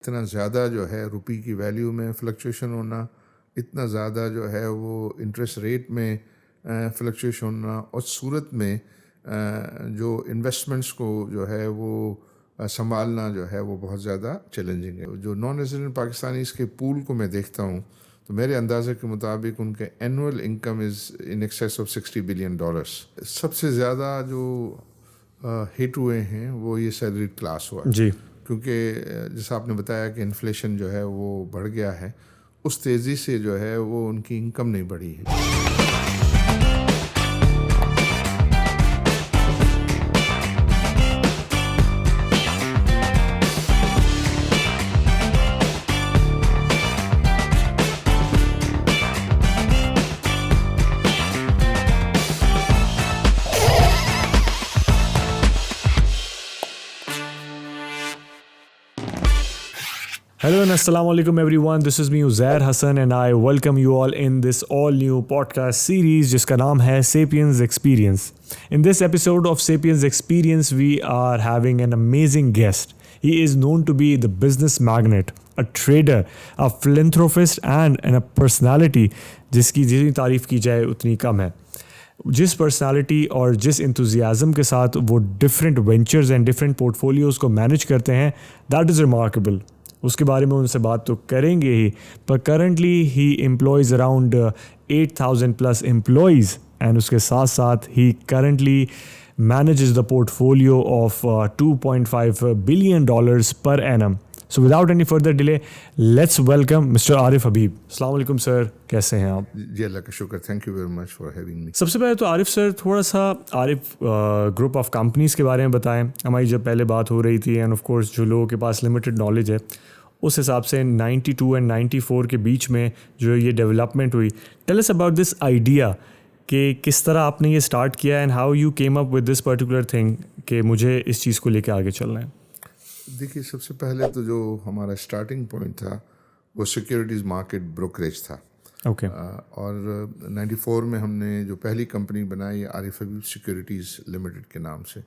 اتنا زیادہ جو ہے روپی کی ویلیو میں فلکچویشن ہونا، اتنا زیادہ جو ہے وہ انٹرسٹ ریٹ میں فلکچویشن ہونا، اور صورت میں جو انویسٹمنٹس کو جو ہے وہ سنبھالنا جو ہے وہ بہت زیادہ چیلنجنگ ہے. جو نان ریزیڈنٹ پاکستانیز کے پول کو میں دیکھتا ہوں تو میرے اندازے کے مطابق ان کے annual income is in excess of $60 billion. سب سے زیادہ جو ہٹ ہوئے ہیں وہ یہ سیلریڈ کلاس ہوا جی، کیونکہ جیسا آپ نے بتایا کہ انفلیشن جو ہے وہ بڑھ گیا ہے، اس تیزی سے جو ہے وہ ان کی انکم نہیں بڑھی ہے. hello and assalamu alaikum everyone, this is me Uzair Hassan and I welcome you all in this all new podcast series jiska naam hai Sapiens Experience. In this episode of Sapiens Experience we are having an amazing guest. He is known to be the business magnate, a trader, a philanthropist and a personality jiski jitni tareef ki jaye utni kam hai. جس personality اور جس enthusiasm کے ساتھ وہ different ventures and different پورٹفولیوز کو manage کرتے ہیں، that is remarkable. اس کے بارے میں ان سے بات تو کریں گے ہی، پر کرنٹلی ہی امپلائز اراؤنڈ 8,000+ امپلائیز اینڈ اس کے ساتھ ساتھ ہی currently manages the portfolio of $2.5 billion پر AUM. So without any further delay let's welcome mister Arif Habib. السلام علیکم سر، کیسے ہیں آپ؟ جی اللہ کا شکر، thank you very much for having me. سب سے پہلے تو عارف سر تھوڑا سا عارف گروپ آف کمپنیز کے بارے میں بتائیں. ہماری جب پہلے بات ہو رہی تھی اینڈ آف کورس جو لوگوں کے پاس لمیٹڈ نالج ہے اس حساب سے 92 اینڈ 94 کے بیچ میں جو یہ ڈیولپمنٹ ہوئی، tell us about this idea کہ کس طرح آپ نے یہ اسٹارٹ کیا and how you came up with this particular thing کہ مجھے اس چیز کو لے کے آگے چلنا ہے. دیکھیے، سب سے پہلے تو جو ہمارا اسٹارٹنگ پوائنٹ تھا وہ سیکیورٹیز مارکیٹ بروکریج تھا. اوکے. اور 94 میں ہم نے جو پہلی کمپنی بنائی عارف حبیب سیکیورٹیز لمیٹڈ کے نام سے،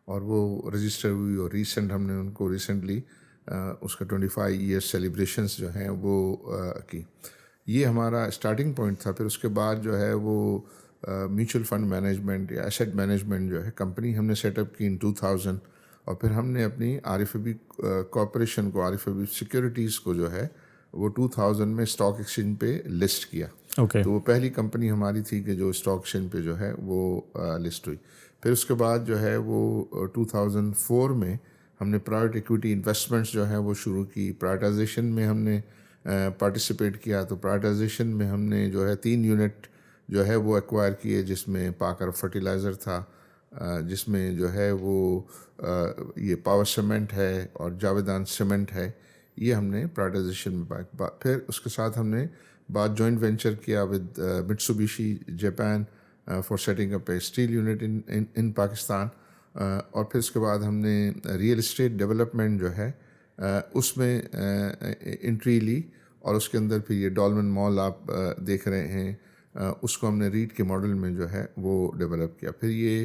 اور وہ رجسٹر ہوئی اور ریسنٹ ہم نے ان کو ریسنٹلی اس کا 25 ایئرس سیلیبریشنس جو ہیں وہ کی. یہ ہمارا اسٹارٹنگ پوائنٹ تھا. پھر اس کے بعد جو ہے وہ میوچل فنڈ مینجمنٹ یا ایسیٹ مینجمنٹ جو ہے کمپنی ہم نے سیٹ اپ کی ان 2000، اور پھر ہم نے اپنی عارف حبیب کارپوریشن کو، عارف حبیب سیکیورٹیز کو جو ہے وہ 2000 میں اسٹاک ایکسچینج پہ لسٹ کیا. اوکے. تو وہ پہلی کمپنی ہماری تھی کہ جو اسٹاک ایکسچینج پہ جو ہے وہ لسٹ ہوئی. پھر اس کے بعد جو ہے وہ 2004 میں ہم نے پرائیویٹ ایکویٹی انویسٹمنٹس جو ہیں وہ شروع کی. پرائیویٹائزیشن میں ہم نے پارٹیسپیٹ کیا. تو پرائیویٹائزیشن میں ہم نے جو ہے 3 یونٹ جو ہے وہ ایکوائر کیے، جس میں پاکر فرٹیلائزر تھا، جس میں جو ہے وہ یہ پاور سیمنٹ ہے اور جاویدان سیمنٹ ہے. یہ ہم نے پرائیویٹائزیشن میں پھر اس کے ساتھ ہم نے بعد جوائنٹ وینچر کیا with Mitsubishi Japan for setting up a steel unit in Pakistan. اور پھر اس کے بعد ہم نے ریئل اسٹیٹ ڈیولپمنٹ جو ہے اس میں انٹری لی، اور اس کے اندر پھر یہ ڈالمن مال آپ دیکھ رہے ہیں، اس کو ہم نے ریٹ کے ماڈل میں جو ہے وہ ڈیولپ کیا. پھر یہ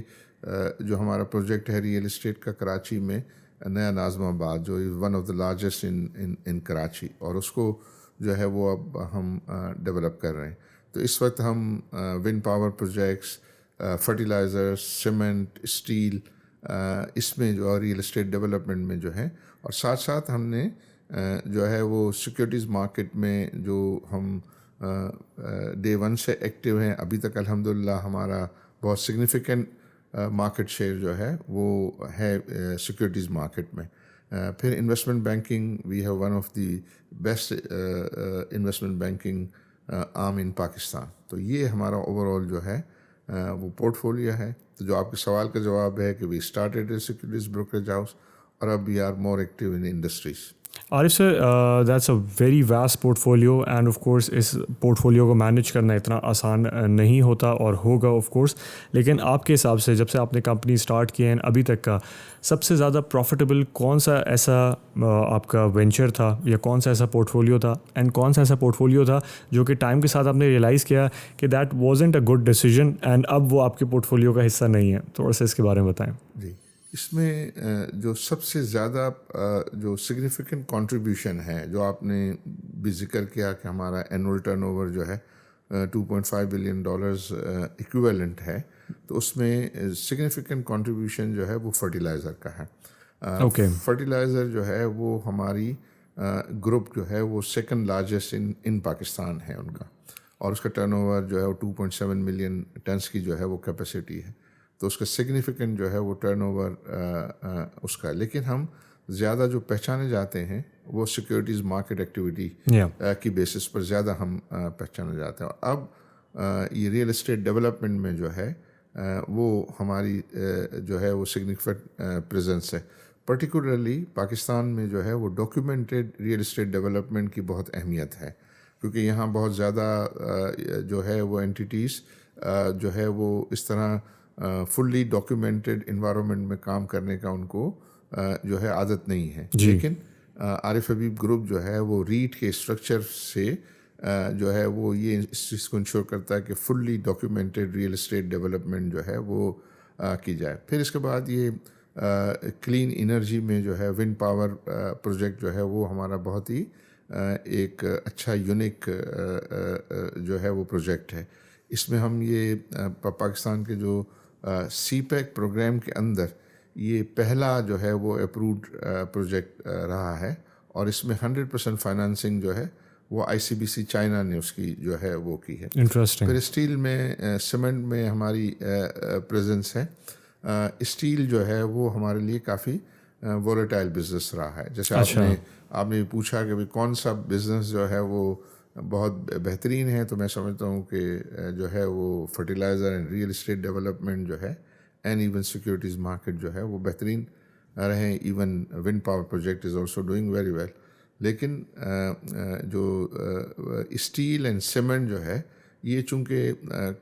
جو ہمارا پروجیکٹ ہے ریئل اسٹیٹ کا کراچی میں، نیا ناظم آباد، جو one of the largest in Karachi, اور اس کو جو ہے وہ اب ہم ڈیولپ کر رہے ہیں. تو اس وقت ہم wind power projects, fertiliser, cement, steel, اس میں جو ریئل اسٹیٹ ڈیولپمنٹ میں جو ہے، اور ساتھ ساتھ ہم نے جو ہے وہ سیکیورٹیز مارکیٹ میں جو ہم ڈے 1 سے ایکٹیو ہیں ابھی تک الحمدللہ ہمارا بہت سگنیفیکنٹ مارکیٹ شیئر جو ہے وہ ہے سیکیورٹیز مارکیٹ میں. پھر investment banking, we have one of the best investment banking arm in Pakistan. تو یہ ہمارا اوور آل جو ہے وہ پورٹ فولیو ہے. تو جو آپ کے سوال کا جواب ہے کہ we started a securities brokerage house, اور اب we are more active in industries. Arif sir, that's a very vast portfolio and of course اس پورٹ فولیو کو مینیج کرنا اتنا آسان نہیں ہوتا اور ہوگا آف کورس. لیکن آپ کے حساب سے جب سے آپ نے کمپنی اسٹارٹ کی ہے ابھی تک کا سب سے زیادہ پروفیٹیبل کون سا ایسا آپ کا وینچر تھا، یا کون سا ایسا پورٹ فولیو تھا، اینڈ کون سا ایسا پورٹ فولیو تھا جو کہ ٹائم کے ساتھ آپ نے ریئلائز کیا کہ that wasn't a good decision and اب وہ آپ کے پورٹ فولیو کا حصہ نہیں ہے؟ تھوڑا سا اس کے بارے میں بتائیں. جی اس میں جو سب سے زیادہ جو سگنیفیکنٹ کنٹریبیوشن ہے جو آپ نے بھی ذکر کیا کہ ہمارا اینول ٹرن اوور جو ہے $2.5 بلین ایکویلنٹ ہے, تو اس میں سگنیفیکنٹ کنٹریبیوشن جو ہے وہ فرٹیلائزر کا ہے. اوکے. فرٹیلائزر جو ہے وہ ہماری گروپ جو ہے وہ سیکنڈ لارجسٹ ان پاکستان ہے ان کا, اور اس کا ٹرن اوور جو ہے وہ 2.7 ملین ٹنس کی جو ہے وہ کیپیسٹی ہے. تو اس کا سگنیفیکنٹ جو ہے وہ ٹرن اوور اس کا ہے. لیکن ہم زیادہ جو پہچانے جاتے ہیں وہ سیکیورٹیز مارکیٹ ایکٹیویٹی کی بیسس پر زیادہ ہم پہچانے جاتے ہیں. اب یہ ریئل اسٹیٹ ڈیولپمنٹ میں جو ہے وہ ہماری جو ہے وہ سگنیفیکنٹ پریزنس ہے. پرٹیکولرلی پاکستان میں جو ہے وہ ڈاکیومنٹڈ ریئل اسٹیٹ ڈیولپمنٹ کی بہت اہمیت ہے, کیونکہ یہاں بہت زیادہ جو ہے وہ اینٹیٹیز جو ہے وہ اس طرح فلی ڈاکیومنٹڈ انوائرمنٹ میں کام کرنے کا ان کو جو ہے عادت نہیں ہے. لیکن عارف حبیب گروپ جو ہے وہ ریٹ کے اسٹرکچر سے جو ہے وہ یہ اس چیز کو انشور کرتا ہے کہ فلی ڈاکیومنٹڈ ریئل اسٹیٹ ڈیولپمنٹ جو ہے وہ کی جائے. پھر اس کے بعد یہ کلین انرجی میں جو ہے ونڈ پاور پروجیکٹ جو ہے وہ ہمارا بہت ہی ایک اچھا یونیک جو ہے وہ پروجیکٹ ہے. اس میں ہم یہ پاکستان کے جو سی پیک پروگرام کے اندر یہ پہلا جو ہے وہ اپرووڈ پروجیکٹ رہا ہے, اور اس میں 100% فائنانسنگ جو ہے وہ ICBC چائنا نے اس کی جو ہے وہ کی ہے. انٹرسٹنگ. پھر اسٹیل میں سیمنٹ میں ہماری پریزنس ہے. اسٹیل جو ہے وہ ہمارے لیے کافی وولیٹائل بزنس رہا ہے. جیسے آپ نے پوچھا کہ کون سا بزنس جو ہے وہ بہت بہترین ہے, تو میں سمجھتا ہوں کہ جو ہے وہ fertilizer and real estate development جو ہے اینڈ ایون سیکیورٹیز مارکیٹ جو ہے وہ بہترین رہے. Even wind power project is also doing very well. لیکن جو اسٹیل اینڈ سیمنٹ جو ہے یہ چونکہ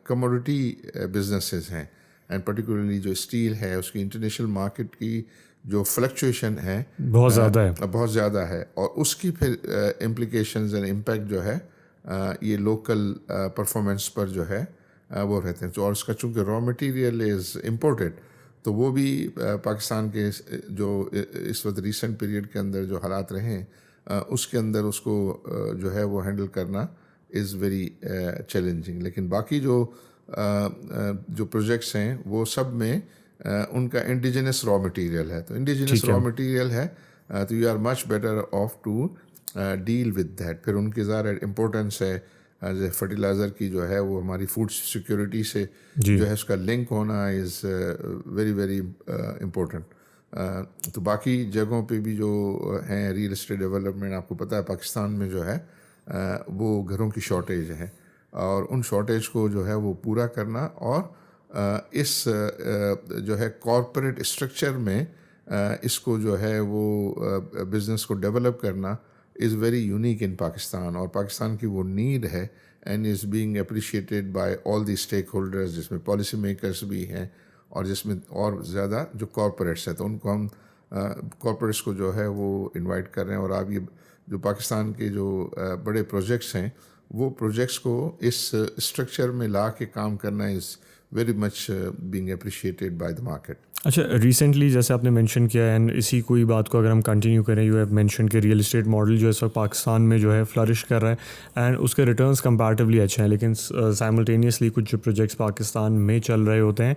کموڈٹی بزنسز ہیں, اینڈ پرٹیکولرلی جو اسٹیل ہے اس کی انٹرنیشنل مارکیٹ کی جو فلکچویشن ہے بہت زیادہ ہے, اور اس کی پھر امپلیکیشنز اینڈ امپیکٹ جو ہے یہ لوکل پرفارمنس پر جو ہے وہ رہتے ہیں. اور اس کا چونکہ را مٹیریل از امپورٹڈ, تو وہ بھی پاکستان کے جو اس وقت ریسنٹ پیریڈ کے اندر جو حالات رہے ہیں اس کے اندر اس کو جو ہے وہ ہینڈل کرنا از ویری چیلنجنگ. لیکن باقی جو پروجیکٹس ہیں وہ سب میں ان کا انڈیجنس را مٹیریل ہے. تو انڈیجنس را مٹیریل ہے تو you are much better off to deal with that. پھر ان کی ظاہر امپورٹنس ہے جیسے فرٹیلائزر کی جو ہے وہ ہماری فوڈ سیکیورٹی سے جو ہے اس کا لنک ہونا از ویری ویری امپورٹنٹ. تو باقی جگہوں پہ بھی جو ہیں ریئل اسٹیٹ ڈیولپمنٹ, آپ کو پتہ ہے پاکستان میں جو ہے وہ گھروں کی شارٹیج ہے, اور ان شارٹیج کو جو ہے وہ پورا کرنا اور اس جو ہے کارپوریٹ اسٹرکچر میں اس کو جو ہے وہ بزنس کو ڈیولپ کرنا is very unique in Pakistan. اور پاکستان کی وہ نیڈ ہے and is being appreciated by all the stake holders, جس میں پالیسی میکرز بھی ہیں اور جس میں اور زیادہ جو کارپوریٹس ہیں. تو ان کو ہم کارپوریٹس کو جو ہے وہ انوائٹ کر رہے ہیں, اور آپ یہ جو پاکستان کے جو بڑے پروجیکٹس ہیں وہ پروجیکٹس کو اس اسٹرکچر میں لا کے کام کرنا is very much being appreciated by the market. اچھا, ریسنٹلی جیسے آپ نے مینشن کیا ہے, اینڈ اسی کوئی بات کو اگر ہم کنٹینیو کریں, یو ہیو مینشن کہ ریئل اسٹیٹ ماڈل جو ہے اس وقت پاکستان میں جو ہے فلرش کر رہا ہے اینڈ اس کے ریٹرنس کمپیریٹیولی اچھے ہیں, لیکن سائملٹینیسلی کچھ جو پروجیکٹس پاکستان میں چل رہے ہوتے ہیں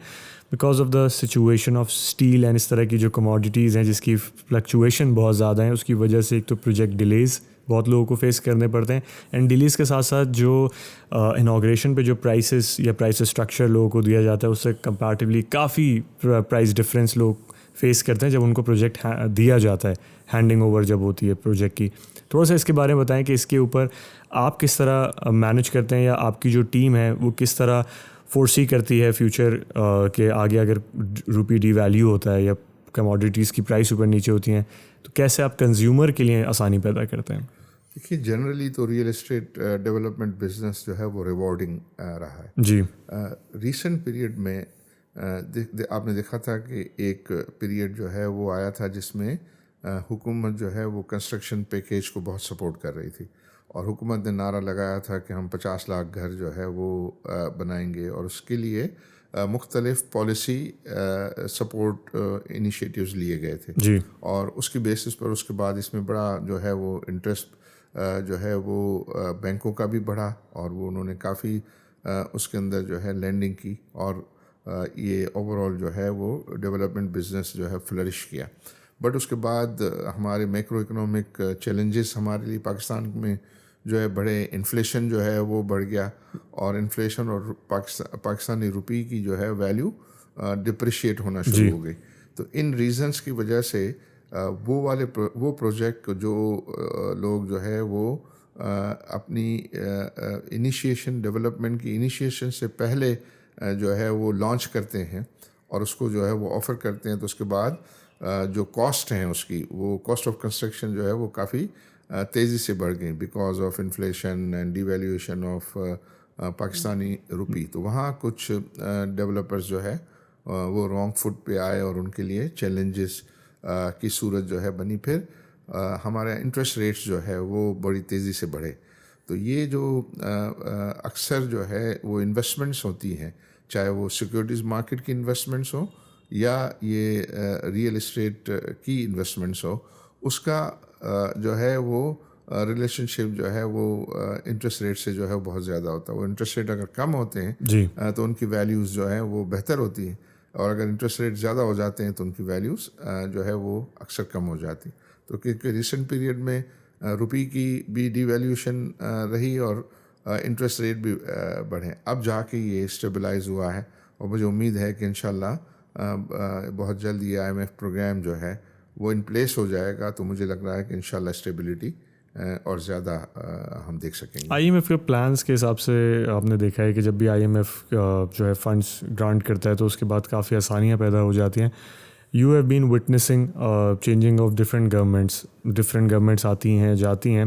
because of the situation of steel and اس طرح کی جو کموڈیٹیز ہیں جس کی فلکچویشن بہت زیادہ ہیں, اس کی وجہ سے ایک تو پروجیکٹ ڈیلیز بہت لوگوں کو فیس کرنے پڑتے ہیں, اینڈ ڈیلیز کے ساتھ ساتھ جو انوگریشن پہ جو پرائسز یا پرائس اسٹرکچر لوگوں کو دیا جاتا ہے اس سے کمپیریٹیولی کافی پرائس ڈفرینس لوگ فیس کرتے ہیں جب ان کو پروجیکٹ دیا جاتا ہے, ہینڈنگ اوور جب ہوتی ہے پروجیکٹ کی. تھوڑا سا اس کے بارے میں بتائیں کہ اس کے اوپر آپ کس طرح مینیج کرتے ہیں, یا آپ کی جو ٹیم ہے وہ کس طرح فورسی کرتی ہے فیوچر کے آگے اگر روپی ڈی ویلیو ہوتا ہے یا کموڈیٹیز کی پرائس اوپر نیچے ہوتی ہیں, تو کیسے آپ کنزیومر کے لیے آسانی پیدا کرتے ہیں؟ دیکھیے جنرلی تو ریئل اسٹیٹ ڈیولپمنٹ بزنس جو ہے وہ ریوارڈنگ رہا ہے. جی. ریسنٹ پیریڈ میں آپ نے دیکھا تھا کہ ایک پیریڈ جو ہے وہ آیا تھا جس میں حکومت جو ہے وہ کنسٹرکشن پیکیج کو بہت سپورٹ کر رہی تھی, اور حکومت نے نعرہ لگایا تھا کہ ہم 50 لاکھ گھر جو ہے وہ بنائیں گے, اور اس کے لیے مختلف پالیسی سپورٹ انیشیٹیوز لیے گئے تھے جی. اور اس کی بیسس پر اس کے بعد اس میں بڑا جو ہے وہ انٹرسٹ جو ہے وہ بینکوں کا بھی بڑھا اور وہ انہوں نے کافی اس کے اندر جو ہے لینڈنگ کی اور یہ اوور آل جو ہے وہ ڈیولپمنٹ بزنس جو ہے فلرش کیا. بٹ اس کے بعد ہمارے میکرو اکنامک چیلنجز ہمارے لیے پاکستان میں جو ہے بڑے، انفلیشن جو ہے وہ بڑھ گیا اور انفلیشن اور پاکستانی روپی کی جو ہے ویلیو ڈپریشیٹ ہونا شروع ہو گئی. تو ان ریزنس کی وجہ سے وہ پروجیکٹ جو لوگ جو ہے وہ اپنی انیشیشن ڈیولپمنٹ کی انیشیشن سے پہلے جو ہے وہ لانچ کرتے ہیں اور اس کو جو ہے وہ آفر کرتے ہیں، تو اس کے بعد جو کاسٹ ہیں اس کی، وہ کاسٹ آف کنسٹرکشن جو ہے وہ کافی تیزی سے بڑھ گئی because of inflation and devaluation of Pakistani rupee. تو وہاں کچھ ڈیولپرز جو ہے وہ رانگ فٹ پہ آئے اور ان کے لیے چیلنجز کی صورت جو ہے بنی. پھر ہمارا انٹرسٹ ریٹس جو ہے وہ بڑی تیزی سے بڑھے. تو یہ جو اکثر جو ہے وہ انویسٹمنٹس ہوتی ہیں، چاہے وہ سیکورٹیز مارکیٹ کی انویسٹمنٹس ہوں یا یہ ریئل اسٹیٹ کی انویسٹمنٹس ہو، اس کا جو ہے وہ ریلیشن شپ جو ہے وہ انٹرسٹ ریٹ سے جو ہے بہت زیادہ ہوتا ہے. وہ انٹرسٹ ریٹ اگر کم ہوتے ہیں جی. تو ان کی ویلیوز جو ہیں وہ بہتر ہوتی ہیں، اور اگر انٹرسٹ ریٹ زیادہ ہو جاتے ہیں تو ان کی ویلیوز جو ہے وہ اکثر کم ہو جاتی. تو کیونکہ ریسنٹ پیریڈ میں روپی کی بھی ڈی ویلیوشن رہی اور انٹرسٹ ریٹ بھی بڑھے. اب جا کے یہ اسٹیبلائز ہوا ہے اور مجھے امید ہے کہ انشاءاللہ بہت جلد یہ IMF پروگرام جو ہے وہ ان پلیس ہو جائے گا. تو مجھے لگ رہا ہے کہ انشاءاللہ اسٹیبلٹی اور زیادہ ہم دیکھ سکیں گے. IMF کے پلانس کے حساب سے آپ نے دیکھا ہے کہ جب بھی IMF جو ہے فنڈس گرانٹ کرتا ہے تو اس کے بعد کافی آسانیاں پیدا ہو جاتی ہیں. You have been witnessing changing of different governments آتی ہیں جاتی ہیں.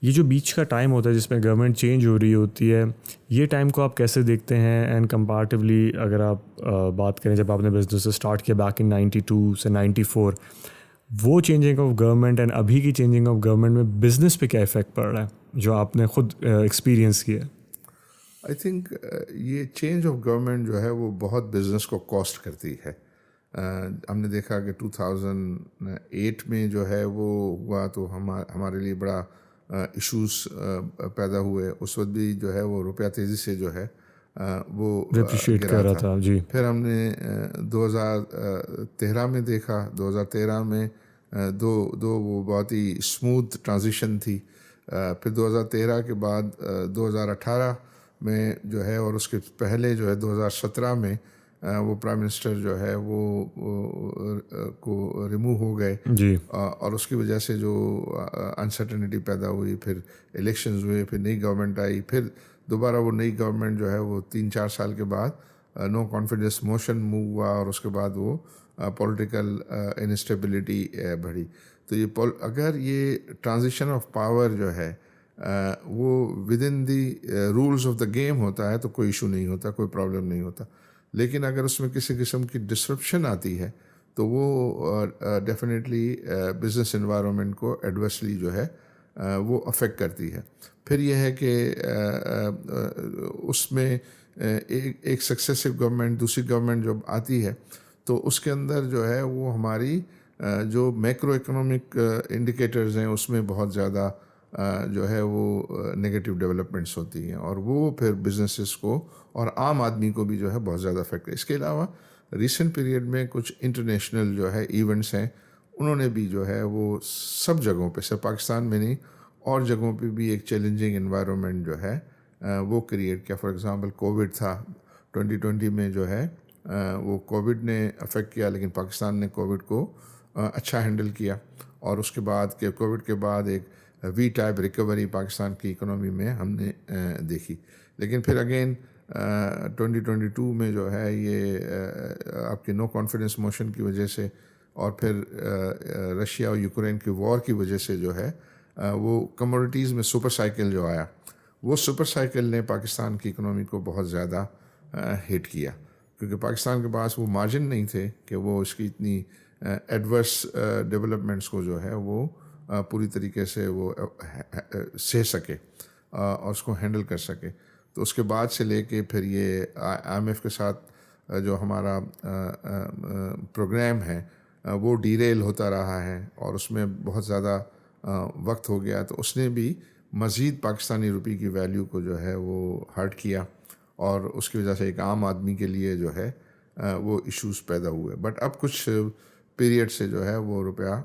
یہ جو بیچ کا ٹائم ہوتا ہے جس میں گورنمنٹ چینج ہو رہی ہوتی ہے، یہ ٹائم کو آپ کیسے دیکھتے ہیں؟ اینڈ کمپیریٹیولی اگر آپ بات کریں جب آپ نے بزنس اسٹارٹ کیا بیک ان 92 سے 94، وہ چینجنگ آف گورنمنٹ اینڈ ابھی کی چینجنگ آف گورنمنٹ میں بزنس پہ کیا افیکٹ پڑ رہا ہے جو آپ نے خود ایکسپیرینس کیا ہے؟ آئی تھنک یہ چینج آف گورنمنٹ جو ہے وہ بہت بزنس کو کاسٹ کرتی ہے. ہم نے دیکھا کہ 2008 میں جو ہے وہ ہوا تو ہمارے لیے بڑا ایشوز پیدا ہوئے. اس وقت بھی جو ہے وہ روپیہ تیزی سے جو ہے وہ ڈپریشیٹ کر رہا تھا. جی. پھر ہم نے 2013 میں دیکھا، 2013 میں دو وہ بہت ہی اسموتھ ٹرانزیشن تھی. پھر 2013 کے بعد 2018 میں جو ہے اور اس کے پہلے جو ہے 2017 میں وہ پرائم منسٹر جو ہے وہ کو ریموو ہو گئے. جی. اور اس کی وجہ سے جو انسرٹنٹی پیدا ہوئی، پھر الیکشنز ہوئے، پھر نئی گورنمنٹ آئی، پھر دوبارہ وہ نئی گورنمنٹ جو ہے وہ 3-4 سال کے بعد نو کانفیڈنس موشن موو ہوا اور اس کے بعد وہ پولیٹیکل انسٹیبلٹی بڑھی. تو یہ اگر یہ ٹرانزیشن آف پاور جو ہے وہ within the rules of the game ہوتا ہے تو کوئی ایشو نہیں ہوتا، کوئی پرابلم نہیں ہوتا. لیکن اگر اس میں کسی قسم کی ڈسرپشن آتی ہے تو وہ ڈیفینیٹلی بزنس انوائرمنٹ کو ایڈورسلی جو ہے وہ افیکٹ کرتی ہے. پھر یہ ہے کہ اس میں ایک سکسیسو گورنمنٹ دوسری گورنمنٹ جب آتی ہے تو اس کے اندر جو ہے وہ ہماری جو میکرو اکنامک انڈیکیٹرز ہیں اس میں بہت زیادہ جو ہے وہ نگیٹو ڈیولپمنٹس ہوتی ہیں اور وہ پھر بزنسز کو اور عام آدمی کو بھی جو ہے بہت زیادہ افیکٹ ہے. اس کے علاوہ ریسنٹ پیریڈ میں کچھ انٹرنیشنل جو ہے ایونٹس ہیں، انہوں نے بھی جو ہے وہ سب جگہوں پہ، صرف پاکستان میں نہیں اور جگہوں پہ بھی ایک چیلنجنگ انوائرمنٹ جو ہے وہ کریٹ کیا. فار ایگزامپل کووڈ تھا 2020 میں جو ہے وہ کووڈ نے افیکٹ کیا، لیکن پاکستان نے کووڈ کو اچھا ہینڈل کیا اور اس کے بعد کہ کووڈ کے بعد ایک وی ٹائپ ریکوری پاکستان کی اکنامی میں ہم نے دیکھی. لیکن پھر اگین 2022 میں جو ہے یہ آپ کی نو کانفیڈنس موشن کی وجہ سے اور پھر رشیا اور یوکرین کی وار کی وجہ سے جو ہے وہ کموڈیٹیز میں سپر سائیکل جو آیا، وہ سپر سائیکل نے پاکستان کی اکنامی کو بہت زیادہ ہٹ کیا، کیونکہ پاکستان کے پاس وہ مارجن نہیں تھے کہ وہ اس کی اتنی ایڈورس ڈیولپمنٹس کو جو ہے وہ پوری طریقے سے وہ سہ سکے اور اس کو ہینڈل کر سکے. تو اس کے بعد سے لے کے پھر یہ IMF کے ساتھ جو ہمارا پروگرام ہے وہ ڈیریل ہوتا رہا ہے اور اس میں بہت زیادہ وقت ہو گیا، تو اس نے بھی مزید پاکستانی روپی کی ویلیو کو جو ہے وہ ہرٹ کیا، اور اس کی وجہ سے ایک عام آدمی کے لیے جو ہے وہ ایشوز پیدا ہوئے. بٹ اب کچھ پیریڈ سے جو ہے وہ روپیہ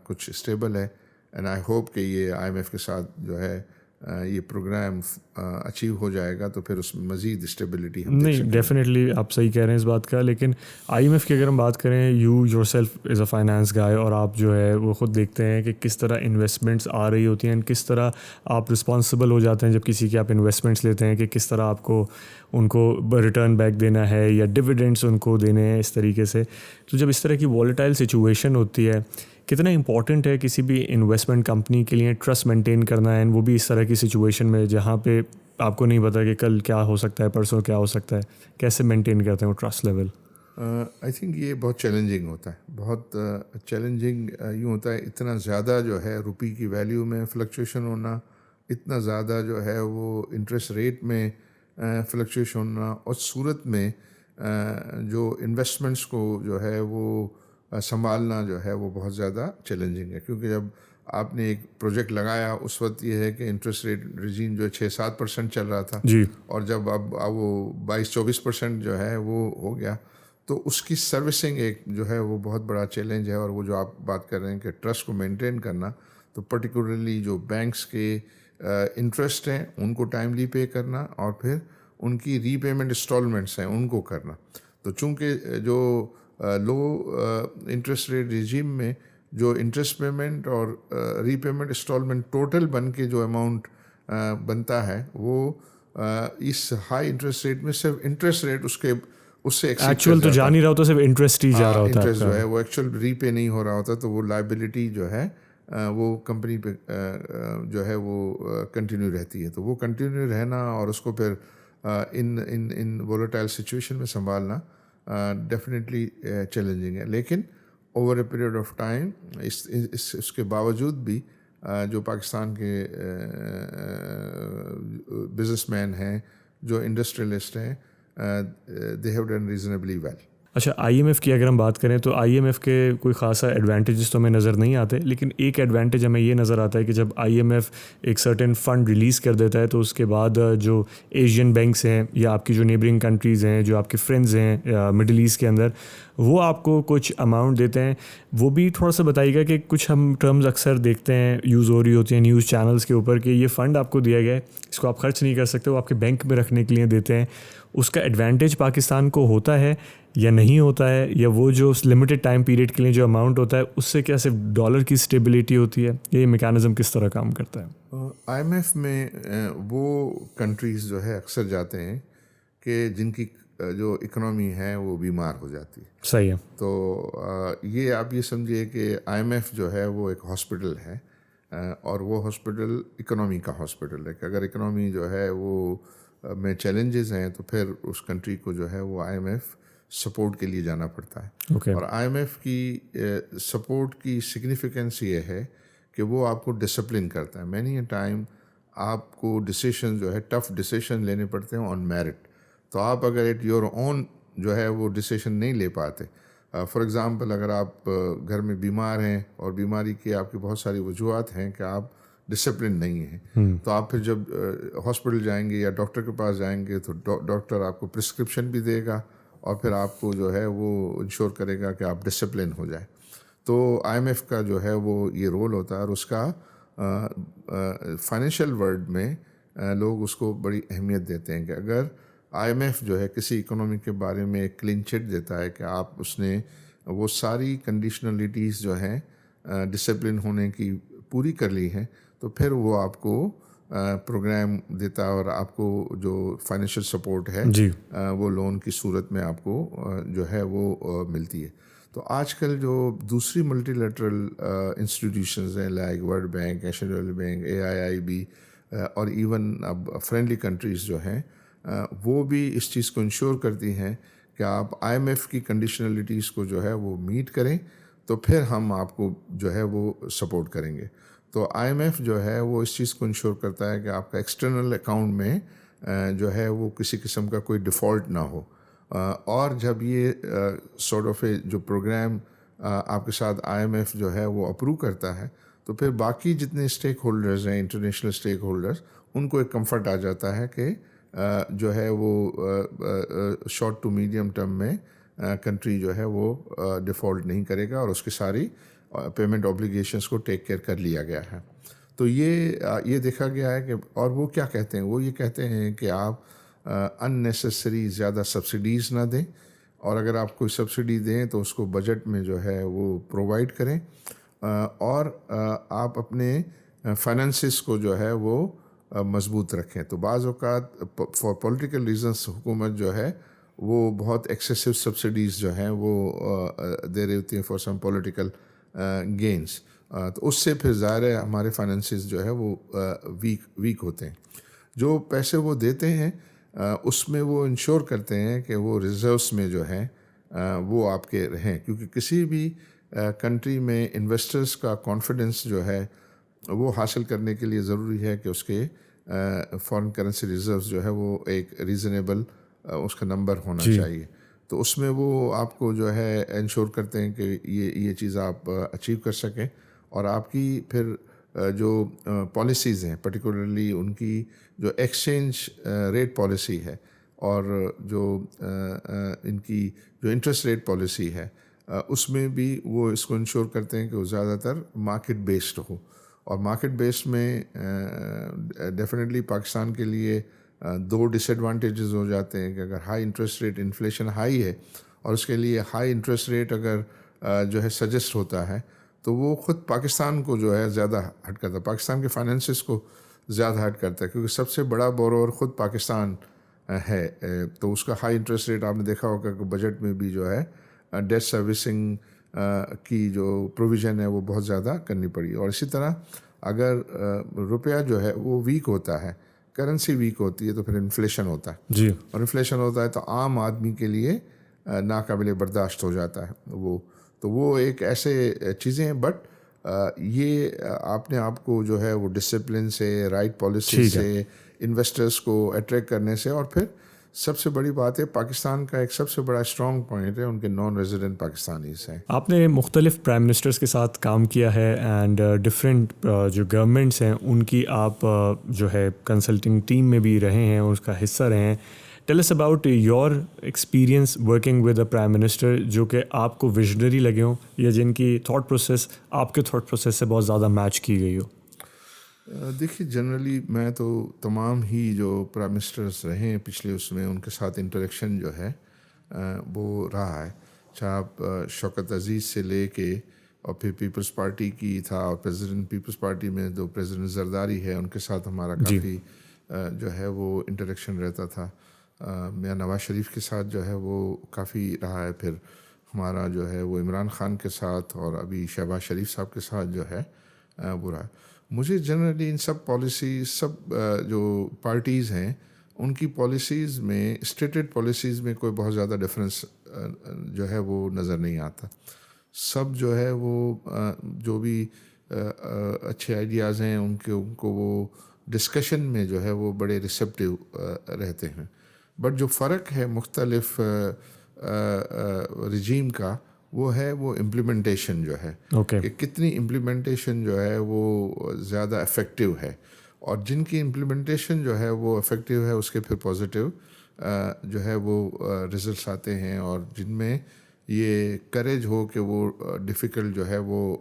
کچھ اسٹیبل ہے، اینڈ آئی ہوپ کہ یہ آئی ایم ایف کے ساتھ جو ہے یہ پروگرام اچیو ہو جائے گا، تو پھر اس میں مزید اسٹیبلٹی ہم دیکھ سکیں گے. نہیں، ڈیفینیٹلی آپ صحیح کہہ رہے ہیں اس بات کا. لیکن آئی ایم ایف کی اگر ہم بات کریں، you yourself is a finance guy, اور آپ جو ہے وہ خود دیکھتے ہیں کہ کس طرح انویسٹمنٹس آ رہی ہوتی ہیں، کس طرح آپ رسپانسبل ہو جاتے ہیں جب کسی کی آپ انویسٹمنٹس لیتے ہیں، کہ کس طرح آپ کو ان کو ریٹرن بیک دینا ہے یا ڈویڈنڈس ان کو دینے ہیں اس طریقے سے. تو جب اس طرح کی والیٹائل سچویشن ہوتی ہے، کتنا امپورٹنٹ ہے کسی بھی انویسٹمنٹ کمپنی کے لیے ٹرسٹ مینٹین کرنا ہے، وہ بھی اس طرح کی سچویشن میں جہاں پہ آپ کو نہیں پتا کہ کل کیا ہو سکتا ہے، پرسوں کیا ہو سکتا ہے، کیسے مینٹین کرتے ہیں وہ ٹرسٹ لیول؟ آئی تھنک یہ بہت چیلنجنگ ہوتا ہے، بہت چیلنجنگ یوں ہوتا ہے. اتنا زیادہ جو ہے روپی کی ویلیو میں فلکچویشن ہونا، اتنا زیادہ جو ہے وہ انٹرسٹ ریٹ میں فلکچویشن ہونا، اور صورت میں جو انویسٹمنٹس کو جو ہے وہ سنبھالنا جو ہے وہ بہت زیادہ چیلنجنگ ہے. کیونکہ جب آپ نے ایک پروجیکٹ لگایا، اس وقت یہ ہے کہ انٹرسٹ ریٹ ریجیم جو 6-7% چل رہا تھا، جی، اور جب اب وہ 22-24% جو ہے وہ ہو گیا، تو اس کی سروسنگ ایک جو ہے وہ بہت بڑا چیلنج ہے. اور وہ جو آپ بات کر رہے ہیں کہ ٹرسٹ کو مینٹین کرنا، تو پرٹیکولرلی جو بینکس کے انٹرسٹ ہیں ان کو ٹائملی پے کرنا، اور پھر ان کی ری پیمنٹ انسٹالمنٹس ہیں ان کو کرنا. تو چونکہ جو لو انٹرسٹ ریٹ ریجیم میں جو انٹرسٹ پیمنٹ اور ری پیمنٹ انسٹالمنٹ ٹوٹل بن کے جو اماؤنٹ بنتا ہے، وہ اس ہائی انٹرسٹ ریٹ میں صرف انٹرسٹ ریٹ اس سے ایکچوئل تو جا نہیں رہا ہوتا، صرف انٹرسٹ ہی جا رہا ہوتا ہے. انٹرسٹ جو ہے وہ ایکچوئل ری پے نہیں ہو رہا ہوتا، تو وہ لائبلٹی جو ہے وہ کمپنی پہ جو ہے وہ کنٹینیو رہتی ہے. تو وہ کنٹینیو رہنا اور اس کو پھر ان وولیٹائل سچویشن میں سنبھالنا ڈیفینیٹلی چیلنجنگ ہے. لیکن over a period of time اس کے باوجود بھی جو پاکستان کے بزنس مین ہیں، جو انڈسٹریلسٹ ہیں، they have done reasonably well. اچھا، آئی ایم ایف کی اگر ہم بات کریں تو آئی ایم ایف کے کوئی خاصا ایڈوانٹیجز تو ہمیں نظر نہیں آتے، لیکن ایک ایڈوانٹیج ہمیں یہ نظر آتا ہے کہ جب آئی ایم ایف ایک سرٹن فنڈ ریلیز کر دیتا ہے، تو اس کے بعد جو ایشین بینکس ہیں یا آپ کی جو نیبرنگ کنٹریز ہیں، جو آپ کے فرینڈز ہیں مڈل ایسٹ کے اندر، وہ آپ کو کچھ اماؤنٹ دیتے ہیں. وہ بھی تھوڑا سا بتائیے گا کہ کچھ ہم ٹرمز اکثر دیکھتے ہیں یوز ہو رہی ہوتی ہیں نیوز چینلز کے اوپر کہ یہ فنڈ آپ کو دیا گیا ہے، اس کو آپ خرچ نہیں کر سکتے، وہ آپ کے بینک میں رکھنے کے لیے دیتے ہیں. اس کا ایڈوانٹیج پاکستان کو ہوتا ہے یا نہیں ہوتا ہے، یا وہ جو لمیٹڈ ٹائم پیریڈ کے لیے جو اماؤنٹ ہوتا ہے اس سے کیا صرف ڈالر کی اسٹیبلٹی ہوتی ہے، یہ میکانزم کس طرح کام کرتا ہے؟ آئی ایم ایف میں وہ کنٹریز جو ہے اکثر جاتے ہیں کہ جن کی جو اکنامی ہے وہ بیمار ہو جاتی ہے. صحیح ہے. تو یہ آپ یہ سمجھیے کہ آئی ایم ایف جو ہے وہ ایک ہاسپٹل ہے، اور وہ ہاسپٹل اکنامی کا ہاسپٹل ہے کہ اگر اکنامی جو ہے وہ میں چیلنجز ہیں، تو پھر اس کنٹری کو جو ہے وہ آئی ایم ایف سپورٹ کے لیے جانا پڑتا ہے. اور آئی ایم ایف کی سپورٹ کی سگنیفیکنس یہ ہے کہ وہ آپ کو ڈسپلن کرتا ہے. مینی اے ٹائم آپ کو ڈیسیشن جو ہے ٹف ڈیسیشن لینے پڑتے ہیں آن میرٹ. تو آپ اگر ایٹ یور اون جو ہے وہ ڈیسیشن نہیں لے پاتے، فار ایگزامپل اگر آپ گھر میں بیمار ہیں اور بیماری کی آپ کی بہت ساری وجوہات ہیں کہ آپ ڈسپلن نہیں ہیں، تو آپ پھر جب ہاسپٹل جائیں گے یا ڈاکٹر کے پاس جائیں گے، تو ڈاکٹر آپ کو پرسکرپشن بھی دے گا اور پھر آپ کو جو ہے وہ انشور کرے گا کہ آپ ڈسپلن ہو جائیں. تو آئی ایم ایف کا جو ہے وہ یہ رول ہوتا ہے، اور اس کا فائنینشیل ورلڈ میں لوگ اس کو بڑی اہمیت دیتے ہیں کہ اگر آئی ایم ایف جو ہے کسی اکنامی کے بارے میں ایک کلین چٹ دیتا ہے کہ آپ اس نے وہ ساری کنڈیشنلٹیز جو ہیں ڈسپلن ہونے کی پوری کر لی ہیں، تو پھر وہ آپ کو پروگرام دیتا ہے اور آپ کو جو فائنینشیل سپورٹ ہے جی، وہ لون کی صورت میں آپ کو جو ہے وہ ملتی ہے. تو آج کل جو دوسری ملٹی لیٹرل انسٹیٹیوشنز ہیں like world bank, Asian development bank, AIIB، اور ایون اب فرینڈلی کنٹریز جو ہیں وہ بھی اس چیز کو انشور کرتی ہیں کہ آپ آئی ایم ایف کی کنڈیشنلٹیز کو جو ہے وہ میٹ کریں، تو پھر ہم آپ کو جو ہے وہ سپورٹ کریں گے. تو آئی ایم ایف جو ہے وہ اس چیز کو انشور کرتا ہے کہ آپ کا ایکسٹرنل اکاؤنٹ میں جو ہے وہ کسی قسم کا کوئی ڈیفالٹ نہ ہو. اور جب یہ سارٹ آف جو پروگرام آپ کے ساتھ IMF جو ہے وہ اپروو کرتا ہے تو پھر باقی جتنے اسٹیک ہولڈرز ہیں انٹرنیشنل اسٹیک ہولڈرز ان کو ایک کمفرٹ آ جاتا ہے کہ جو ہے وہ شارٹ ٹو میڈیم ٹرم میں کنٹری جو ہے وہ ڈیفالٹ نہیں کرے گا اور اس کی ساری پیمنٹ اوبلیگیشنس کو ٹیک کیئر کر لیا گیا ہے. تو یہ دیکھا گیا ہے کہ اور وہ کیا کہتے ہیں, وہ یہ کہتے ہیں کہ آپ اننیسیسری زیادہ سبسڈیز نہ دیں, اور اگر آپ کوئی سبسڈی دیں تو اس کو بجٹ میں جو ہے وہ پرووائڈ کریں, اور آپ اپنے فائنانسز کو جو ہے وہ مضبوط رکھیں. تو بعض اوقات فار پولیٹیکل ریزنس حکومت جو ہے وہ بہت ایکسیسو سبسڈیز جو ہیں وہ دے رہی ہوتی ہیں فار سم پولیٹیکل گینس, تو اس سے پھر ظاہر ہے ہمارے فائنانسز جو ہے وہ ویک ہوتے ہیں. جو پیسے وہ دیتے ہیں اس میں وہ انشور کرتے ہیں کہ وہ ریزروس میں جو ہیں وہ آپ کے رہیں, کیونکہ کسی بھی کنٹری میں انویسٹرز کا کانفیڈنس جو ہے وہ حاصل کرنے کے لیے ضروری ہے کہ اس کے فارن کرنسی ریزروز جو ہے وہ ایک ریزنیبل اس کا نمبر ہونا چاہیے. تو اس میں وہ آپ کو جو ہے انشور کرتے ہیں کہ یہ چیز آپ اچیو کر سکیں, اور آپ کی پھر جو پالیسیز ہیں پرٹیکولرلی ان کی جو ایکسچینج ریٹ پالیسی ہے اور جو ان کی جو انٹرسٹ ریٹ پالیسی ہے اس میں بھی وہ اس کو انشور کرتے ہیں کہ وہ زیادہ تر مارکیٹ بیسڈ ہو. اور مارکیٹ بیسڈ میں ڈیفینیٹلی پاکستان کے لیے دو ڈس ایڈوانٹیجز ہو جاتے ہیں کہ اگر high interest rate inflation high ہے اور اس کے لیے ہائی انٹرسٹ ریٹ اگر جو ہے سجیسٹ ہوتا ہے تو وہ خود پاکستان کو جو ہے زیادہ ہٹ کرتا ہے, پاکستان کے فائنینسز کو زیادہ ہٹ کرتا ہے, کیونکہ سب سے بڑا بورور خود پاکستان ہے. تو اس کا ہائی انٹرسٹ ریٹ آپ نے دیکھا ہوگا کہ بجٹ میں بھی جو ہے ڈیٹ سروسنگ کی جو پروویژن ہے وہ بہت زیادہ کرنی پڑی. اور اسی طرح اگر روپیہ جو ہے وہ ویک ہوتا ہے, کرنسی ویک ہوتی ہے, تو پھر انفلیشن ہوتا ہے جی, اور انفلیشن ہوتا ہے تو عام آدمی کے لیے ناقابل برداشت ہو جاتا ہے وہ. تو وہ ایک ایسے چیزیں ہیں, بٹ یہ آپ نے آپ کو جو ہے وہ ڈسپلن سے, رائٹ پالیسی سے, انویسٹرز کو اٹریکٹ کرنے سے, اور پھر سب سے بڑی بات ہے پاکستان کا ایک سب سے بڑا اسٹرانگ پوائنٹ ہے ان کے نان ریزیڈنٹ پاکستانیز ہیں. آپ نے مختلف پرائم منسٹرز کے ساتھ کام کیا ہے اینڈ ڈفرینٹ جو گورنمنٹس ہیں ان کی آپ جو ہے کنسلٹنگ ٹیم میں بھی رہے ہیں, اس کا حصہ رہے ہیں. Tell us about your experience working with a prime minister جو کہ آپ کو ویژنری لگے ہوں یا جن کی تھاٹ پروسیس آپ کے تھاٹ پروسیس سے بہت زیادہ میچ کی گئی ہو. دیکھیے جنرلی میں تو تمام ہی جو پرائم منسٹرز رہے ہیں پچھلے اس میں ان کے ساتھ انٹریکشن جو ہے وہ رہا ہے, چاہے آپ شوکت عزیز سے لے کے اور پھر پیپلز پارٹی کی تھا, اور پریزیڈنٹ پیپلز پارٹی میں جو پریزیڈنٹ زرداری ہے ان کے ساتھ ہمارا کافی جو ہے وہ انٹریکشن رہتا تھا. میاں نواز شریف کے ساتھ جو ہے وہ کافی رہا ہے, پھر ہمارا جو ہے وہ عمران خان کے ساتھ, اور ابھی شہباز شریف صاحب کے ساتھ جو ہے وہ رہا ہے. مجھے جنرلی ان سب پالیسیز, سب جو پارٹیز ہیں ان کی پالیسیز میں, اسٹیٹڈ پالیسیز میں کوئی بہت زیادہ ڈفرینس جو ہے وہ نظر نہیں آتا. سب جو ہے وہ جو بھی اچھے آئیڈیاز ہیں ان کو وہ ڈسکشن میں جو ہے وہ بڑے ریسیپٹیو رہتے ہیں. بٹ جو فرق ہے مختلف رجیم کا وہ ہے وہ امپلیمنٹیشن جو ہے, کہ کتنی امپلیمنٹیشن جو ہے وہ زیادہ افیکٹو ہے, اور جن کی امپلیمنٹیشن جو ہے وہ افیکٹو ہے اس کے پھر پازیٹیو جو ہے وہ رزلٹس آتے ہیں, اور جن میں یہ کریج ہو کہ وہ ڈیفیکلٹ جو ہے وہ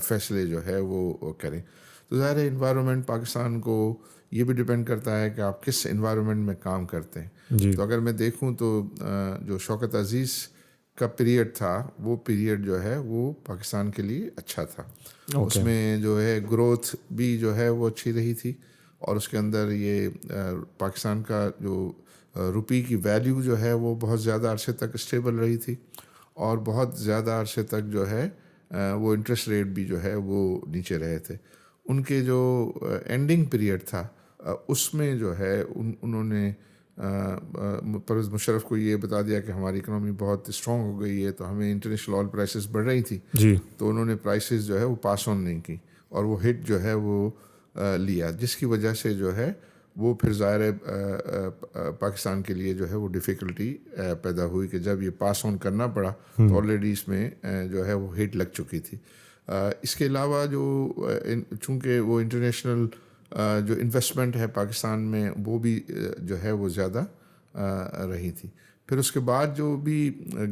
فیصلے جو ہے وہ کریں. تو ظاہر ہے انوائرمنٹ پاکستان کو یہ بھی ڈپینڈ کرتا ہے کہ آپ کس انوائرمنٹ میں کام کرتے ہیں. تو اگر میں دیکھوں تو جو شوکت عزیز کا پیریڈ تھا وہ پیریڈ جو ہے وہ پاکستان کے لیے اچھا تھا. اس میں جو ہے گروتھ بھی جو ہے وہ اچھی رہی تھی, اور اس کے اندر یہ پاکستان کا جو روپی کی ویلیو جو ہے وہ بہت زیادہ عرصے تک اسٹیبل رہی تھی, اور بہت زیادہ عرصے تک جو ہے وہ انٹرسٹ ریٹ بھی جو ہے وہ نیچے رہے تھے. ان کے جو اینڈنگ پیریڈ تھا اس میں جو ہے انہوں نے پرویز مشرف کو یہ بتا دیا کہ ہماری اکنامی بہت اسٹرانگ ہو گئی ہے, تو ہمیں انٹرنیشنل آئل پرائسز بڑھ رہی تھی, تو انہوں نے پرائسز جو ہے وہ پاس آن نہیں کی, اور وہ ہٹ جو ہے وہ لیا, جس کی وجہ سے جو ہے وہ پھر ظاہر ہے پاکستان کے لیے جو ہے وہ ڈیفیکلٹی پیدا ہوئی کہ جب یہ پاس آن کرنا پڑا تو آلریڈی اس میں جو ہے وہ ہٹ لگ چکی تھی. اس کے علاوہ جو چونکہ وہ انٹرنیشنل جو انویسٹمنٹ ہے پاکستان میں وہ بھی جو ہے وہ زیادہ رہی تھی. پھر اس کے بعد جو بھی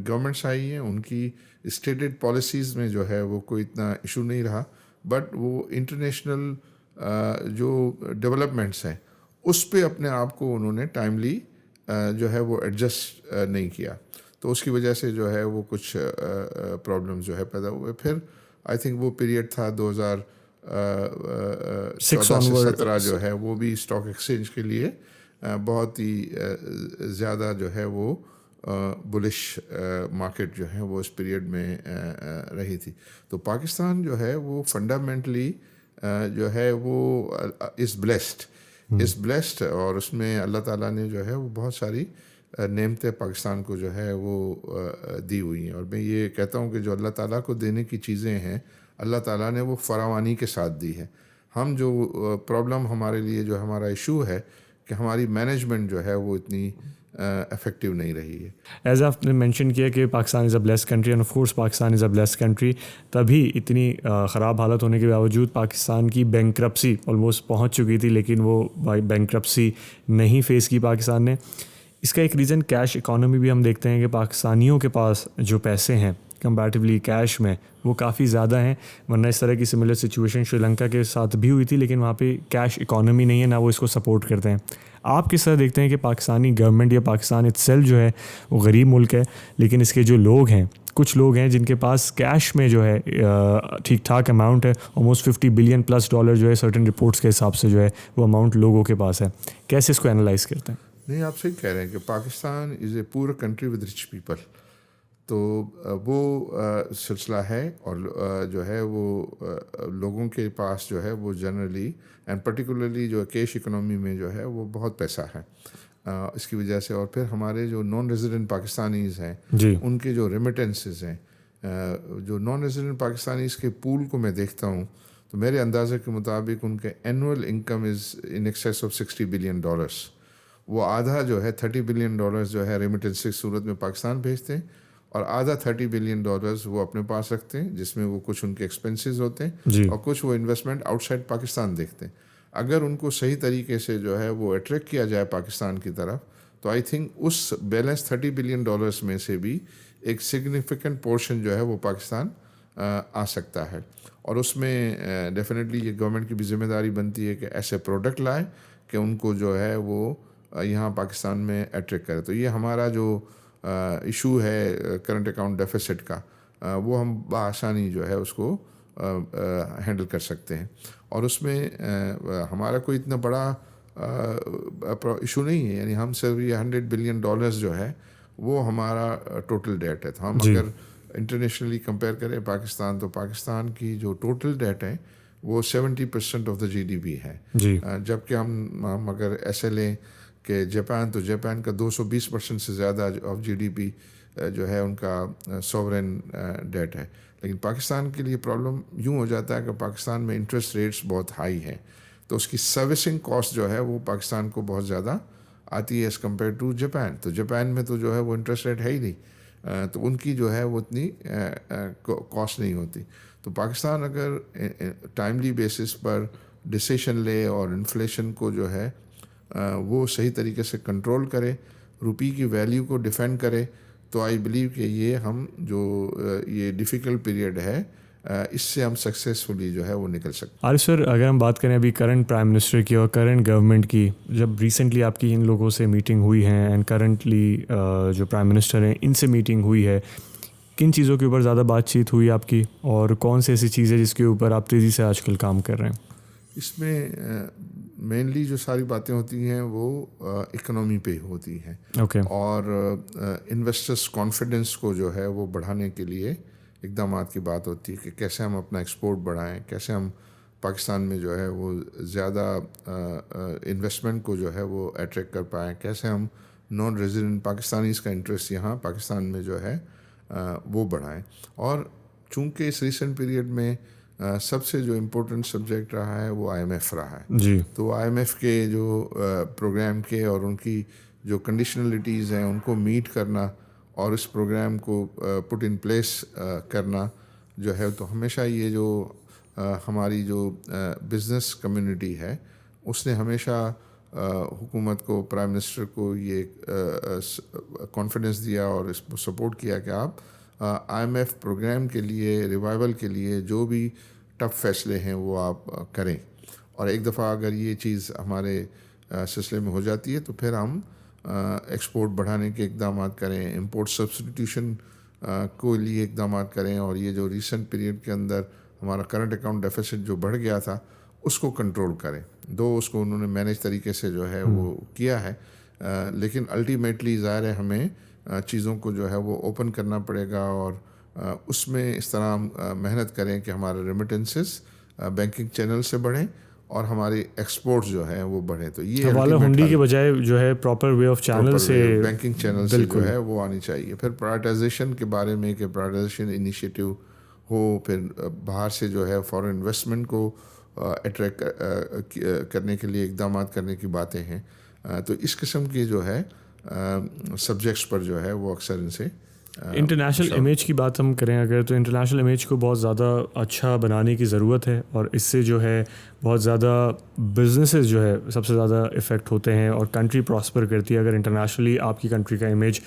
گورنمنٹس آئی ہیں ان کی اسٹیٹڈ پالیسیز میں جو ہے وہ کوئی اتنا ایشو نہیں رہا, بٹ وہ انٹرنیشنل جو ڈیولپمنٹس ہیں اس پہ اپنے آپ کو انہوں نے ٹائملی جو ہے وہ ایڈجسٹ نہیں کیا, تو اس کی وجہ سے جو ہے وہ کچھ پرابلمز جو ہے پیدا ہوئے. پھر آئی تھنک وہ پیریڈ تھا 2014 سے 17 جو ہے وہ بھی اسٹاک ایکسچینج کے لیے بہت ہی زیادہ جو ہے وہ بلش مارکیٹ جو ہے وہ اس پیریڈ میں رہی تھی. تو پاکستان جو ہے وہ فنڈامنٹلی جو ہے وہ از بلیسڈ اور اس میں اللہ تعالیٰ نے جو ہے وہ بہت ساری نعمتیں پاکستان کو جو ہے وہ دی ہوئی ہیں. اور میں یہ کہتا ہوں کہ جو اللہ تعالیٰ کو دینے کی چیزیں ہیں اللہ تعالیٰ نے وہ فراوانی کے ساتھ دی ہے. ہم جو پرابلم ہمارے لیے جو ہمارا ایشو ہے کہ ہماری مینجمنٹ جو ہے وہ اتنی افیکٹو نہیں رہی ہے. ایز آپ نے مینشن کیا کہ Pakistan is a blessed country and of course Pakistan is a blessed country, تبھی اتنی خراب حالت ہونے کے باوجود پاکستان کی بینکرپسی آلموسٹ پہنچ چکی تھی, لیکن وہ بینکرپسی نہیں فیس کی پاکستان نے. اس کا ایک ریزن کیش اکانومی بھی ہم دیکھتے ہیں کہ پاکستانیوں کے پاس جو پیسے ہیں کمپیریٹیولی کیش میں وہ کافی زیادہ ہیں, ورنہ اس طرح کی سملر سچویشن شری لنکا کے ساتھ بھی ہوئی تھی, لیکن وہاں پہ کیش اکانومی نہیں ہے, نہ وہ اس کو سپورٹ کرتے ہیں. آپ کس طرح دیکھتے ہیں کہ پاکستانی گورنمنٹ یا پاکستان اٹسیلف جو ہے وہ غریب ملک ہے, لیکن اس کے جو لوگ ہیں, کچھ لوگ ہیں جن کے پاس کیش میں جو ہے ٹھیک ٹھاک اماؤنٹ ہے, آلموسٹ $50 بلین پلس جو ہے سرٹن رپورٹس کے حساب سے جو ہے وہ اماؤنٹ لوگوں کے پاس ہے. کیسے اس کو انالائز کرتے ہیں؟ نہیں, آپ صحیح کہہ رہے ہیں کہ پاکستان از اے پور کنٹری ود رچ پیپل, تو وہ سلسلہ ہے. اور جو ہے وہ لوگوں کے پاس جو ہے وہ جنرلی اینڈ پرٹیکولرلی جو کیش اکنامی میں جو ہے وہ بہت پیسہ ہے اس کی وجہ سے. اور پھر ہمارے جو نان ریزیڈنٹ پاکستانیز ہیں ان کے جو ریمیٹنسز ہیں, جو نان ریزیڈنٹ پاکستانیز کے پول کو میں دیکھتا ہوں تو میرے اندازے کے مطابق ان کے annual income is in excess of $60 billion. وہ آدھا جو ہے $30 بلین جو ہے ریمیٹنس کی صورت میں پاکستان بھیجتے ہیں, اور آدھا $30 بلین وہ اپنے پاس رکھتے ہیں, جس میں وہ کچھ ان کے ایکسپنسز ہوتے ہیں اور کچھ وہ انویسٹمنٹ آؤٹ سائڈ پاکستان دیکھتے ہیں. اگر ان کو صحیح طریقے سے جو ہے وہ اٹریکٹ کیا جائے پاکستان کی طرف تو آئی تھنک اس بیلنس $30 بلین میں سے بھی ایک سگنیفیکنٹ پورشن جو ہے وہ پاکستان آ سکتا ہے. اور اس میں ڈیفینیٹلی یہ گورنمنٹ کی بھی ذمہ داری بنتی ہے کہ ایسے پروڈکٹ لائے کہ ان کو جو ہے وہ یہاں پاکستان میں اٹریکٹ کرے. تو یہ ہمارا جو ایشو ہے کرنٹ اکاؤنٹ ڈیفیسٹ کا, وہ ہم بآسانی جو ہے اس کو ہینڈل کر سکتے ہیں. اور اس میں ہمارا کوئی اتنا بڑا ایشو نہیں ہے, یعنی ہم صرف یہ $100 بلین جو ہے وہ ہمارا ٹوٹل ڈیٹ ہے. تو ہم اگر انٹرنیشنلی کمپیئر کریں پاکستان, تو پاکستان کی جو ٹوٹل ڈیٹ ہے وہ 70% آف دا GDP ہے. جبکہ ہم اگر ایسے لیں کہ جاپان, تو جاپان کا 220% سے زیادہ آف GDP جو ہے ان کا سوورن ڈیٹ ہے. لیکن پاکستان کے لیے پرابلم یوں ہو جاتا ہے کہ پاکستان میں انٹرسٹ ریٹس بہت ہائی ہیں, تو اس کی سروسنگ کاسٹ جو ہے وہ پاکستان کو بہت زیادہ آتی ہے ایز کمپیئر ٹو جاپان. تو جاپان میں تو جو ہے وہ انٹرسٹ ریٹ ہے ہی نہیں, تو ان کی جو ہے وہ اتنی کاسٹ نہیں ہوتی. تو پاکستان اگر ٹائملی بیسس پر ڈیسیشن لے اور انفلیشن کو جو ہے وہ صحیح طریقے سے کنٹرول کرے, روپی کی ویلیو کو ڈیفینڈ کرے, تو آئی بلیو کہ یہ ہم جو یہ ڈیفیکلٹ پیریڈ ہے اس سے ہم سکسیزفلی جو ہے وہ نکل سکتے ہیں. عارف سر, اگر ہم بات کریں ابھی کرنٹ پرائم منسٹر کی اور کرنٹ گورنمنٹ کی, جب ریسنٹلی آپ کی ان لوگوں سے میٹنگ ہوئی ہے اینڈ کرنٹلی جو پرائم منسٹر ہیں ان سے میٹنگ ہوئی ہے, کن چیزوں کے اوپر زیادہ بات چیت ہوئی آپ کی, اور کون سی ایسی چیز ہے جس کے اوپر آپ تیزی سے آج کل کام کر رہے ہیں؟ اس میں مینلی جو ساری باتیں ہوتی ہیں وہ اکنامی پہ ہوتی ہیں, اور انویسٹرس کانفیڈنس کو جو ہے وہ بڑھانے کے لیے اقدامات کی بات ہوتی ہے کہ کیسے ہم اپنا ایکسپورٹ بڑھائیں, کیسے ہم پاکستان میں جو ہے وہ زیادہ انویسٹمنٹ کو جو ہے وہ اٹریکٹ کر پائیں, کیسے ہم نان ریزیڈنٹ پاکستانیز کا انٹرسٹ یہاں پاکستان میں جو ہے وہ بڑھائیں. اور چونکہ اس ریسنٹ پیریڈ میں سب سے جو امپورٹنٹ سبجیکٹ رہا ہے وہ IMF رہا ہے. جی. تو IMF کے جو پروگرام کے اور ان کی جو کنڈیشنلٹیز ہیں ان کو میٹ کرنا اور اس پروگرام کو پٹ ان پلیس کرنا جو ہے, تو ہمیشہ یہ جو ہماری جو بزنس کمیونٹی ہے اس نے ہمیشہ حکومت کو, پرائم منسٹر کو یہ کانفیڈنس دیا اور اس کو سپورٹ کیا کہ آپ IMF پروگرام کے لیے, ریوائول کے لیے جو بھی ٹف فیصلے ہیں وہ آپ کریں. اور ایک دفعہ اگر یہ چیز ہمارے سلسلے میں ہو جاتی ہے تو پھر ہم ایکسپورٹ بڑھانے کے اقدامات کریں, امپورٹ سبسٹیٹیوشن کو لیے اقدامات کریں, اور یہ جو ریسنٹ پیریڈ کے اندر ہمارا کرنٹ اکاؤنٹ ڈیفیسٹ جو بڑھ گیا تھا اس کو کنٹرول کریں. اس کو انہوں نے مینیج طریقے سے جو ہے وہ کیا ہے, لیکن الٹیمیٹلی ظاہر ہے ہمیں چیزوں کو جو ہے وہ اوپن کرنا پڑے گا, اور اس میں اس طرح محنت کریں کہ ہمارے ریمیٹنسز بینکنگ چینل سے بڑھیں اور ہماری ایکسپورٹس جو ہے وہ بڑھیں. تو یہ حوالہ ہنڈی کے بجائے جو ہے پراپر وے آف چینل سے, بینکنگ چینل سے جو ہے وہ آنی چاہیے. پھر پرائرٹائزیشن کے بارے میں کہ پرائرٹائزیشن انیشیٹو ہو, پھر باہر سے جو ہے فارن انویسٹمنٹ کو اٹریکٹ کرنے کے لیے اقدامات کرنے کی باتیں ہیں. تو اس قسم کی جو ہے سبجیکٹس پر جو ہے وہ اکثر ان سے انٹرنیشنل امیج کی بات ہم کریں اگر, تو انٹرنیشنل امیج کو بہت زیادہ اچھا بنانے کی ضرورت ہے, اور اس سے جو ہے بہت زیادہ بزنسز جو ہے سب سے زیادہ افیکٹ ہوتے ہیں, اور کنٹری پراسپر کرتی ہے اگر انٹرنیشنلی آپ کی کنٹری کا امیج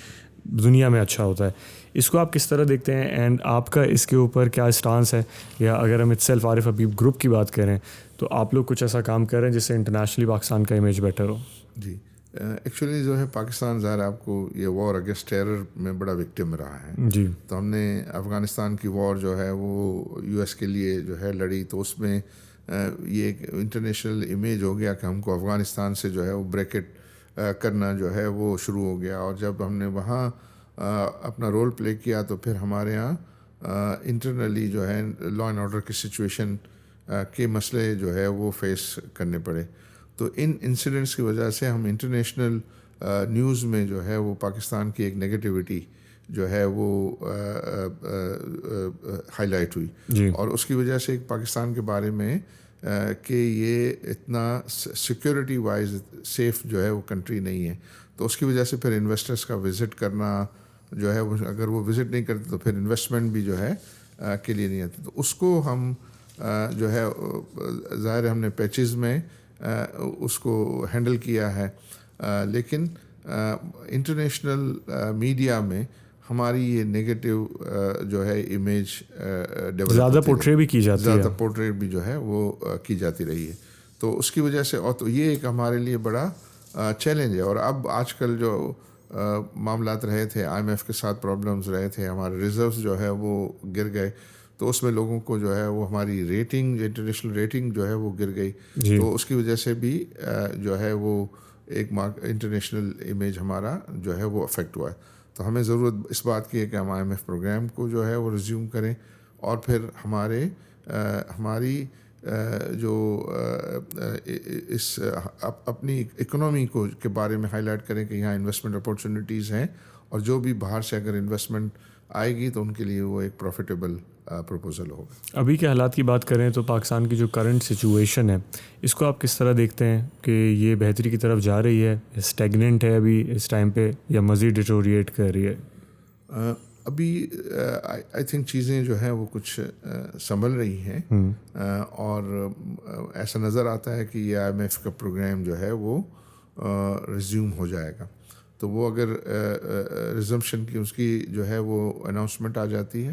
دنیا میں اچھا ہوتا ہے. اس کو آپ کس طرح دیکھتے ہیں, اینڈ آپ کا اس کے اوپر کیا اسٹانس ہے؟ یا اگر ہم it self Arif Habib group کی بات کریں تو آپ لوگ کچھ ایسا کام کر رہے ہیں جس سے انٹرنیشنلی پاکستان کا امیج بیٹر ہو؟ جی, ایکچولی جو ہے پاکستان ظاہر آپ کو یہ وار اگینسٹ ٹیرر میں بڑا وکٹم رہا ہے. جی. تو ہم نے افغانستان کی وار جو ہے وہ US کے لیے جو ہے لڑی, تو اس میں یہ ایک انٹرنیشنل امیج ہو گیا کہ ہم کو افغانستان سے جو ہے وہ بریکٹ کرنا جو ہے وہ شروع ہو گیا. اور جب ہم نے وہاں اپنا رول پلے کیا تو پھر ہمارے یہاں انٹرنلی جو ہے لا اینڈ آرڈر کی سچویشن کے مسئلے جو ہے وہ فیس کرنے پڑے. تو ان انسیڈنٹس کی وجہ سے ہم انٹرنیشنل نیوز میں جو ہے وہ پاکستان کی ایک نگیٹیوٹی جو ہے وہ ہائی لائٹ ہوئی. جی. اور اس کی وجہ سے ایک پاکستان کے بارے میں کہ یہ اتنا سیکیورٹی وائز سیف جو ہے وہ کنٹری نہیں ہے. تو اس کی وجہ سے پھر انویسٹرس کا وزٹ کرنا جو ہے اگر وہ وزٹ نہیں کرتے تو پھر انویسٹمنٹ بھی جو ہے کے لیے نہیں آتی. تو اس کو ہم جو ہے ظاہر ہم نے پیچز میں اس کو ہینڈل کیا ہے, لیکن انٹرنیشنل میڈیا میں ہماری یہ نگیٹو جو ہے امیج ڈیولپ زیادہ پورٹری بھی کی جاتی ہے, زیادہ پورٹریٹ بھی جو ہے وہ کی جاتی رہی ہے. تو اس کی وجہ سے, اور تو یہ ایک ہمارے لیے بڑا چیلنج ہے. اور اب آج کل جو معاملات رہے تھے, IMF کے ساتھ پرابلمز رہے تھے, ہمارے ریزروز جو ہے وہ گر گئے, تو اس میں لوگوں کو جو ہے وہ ہماری ریٹنگ, انٹرنیشنل ریٹنگ جو ہے وہ گر گئی. تو اس کی وجہ سے بھی جو ہے وہ ایک انٹرنیشنل امیج ہمارا جو ہے وہ افیکٹ ہوا ہے. تو ہمیں ضرورت اس بات کی ہے کہ ہم IMF پروگرام کو جو ہے وہ ریزیوم کریں, اور پھر ہماری جو اس اپنی اکنامی کو کے بارے میں ہائی لائٹ کریں کہ یہاں انویسٹمنٹ اپارچونیٹیز ہیں, اور جو بھی باہر سے اگر انویسٹمنٹ آئے گی تو ان کے لیے وہ ایک پروفیٹیبل پروپوزل ہوگا. ابھی کے حالات کی بات کریں تو پاکستان کی جو کرنٹ سچویشن ہے اس کو آپ کس طرح دیکھتے ہیں کہ یہ بہتری کی طرف جا رہی ہے, اسٹیگننٹ ہے ابھی اس ٹائم پہ, یا مزید ڈیٹوریٹ کر رہی ہے؟ ابھی آئی تھنک چیزیں جو ہیں وہ کچھ سنبھل رہی ہیں, اور ایسا نظر آتا ہے کہ یہ IMF کا پروگرام جو ہے وہ ریزیوم ہو جائے گا. تو وہ اگر ریزمپشن کی اس کی جو ہے وہ اناؤنسمنٹ آ جاتی ہے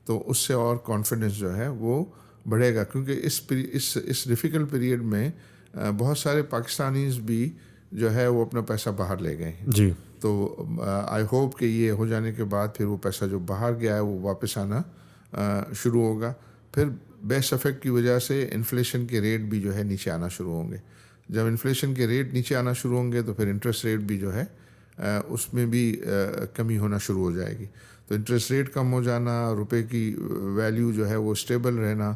تو اس سے اور کانفیڈنس جو ہے وہ بڑھے گا, کیونکہ اس ڈیفیکلٹ پیریڈ میں بہت سارے پاکستانیز بھی جو ہے وہ اپنا پیسہ باہر لے گئے ہیں. جی. تو آئی ہوپ کہ یہ ہو جانے کے بعد پھر وہ پیسہ جو باہر گیا ہے وہ واپس آنا شروع ہوگا. پھر بیس افیکٹ کی وجہ سے انفلیشن کے ریٹ بھی جو ہے نیچے آنا شروع ہوں گے. جب انفلیشن کے ریٹ نیچے آنا شروع ہوں گے تو پھر انٹرسٹ ریٹ بھی جو ہے اس میں بھی کمی ہونا شروع ہو جائے گی. تو انٹرسٹ ریٹ کم ہو جانا, روپے کی ویلیو جو ہے وہ اسٹیبل رہنا,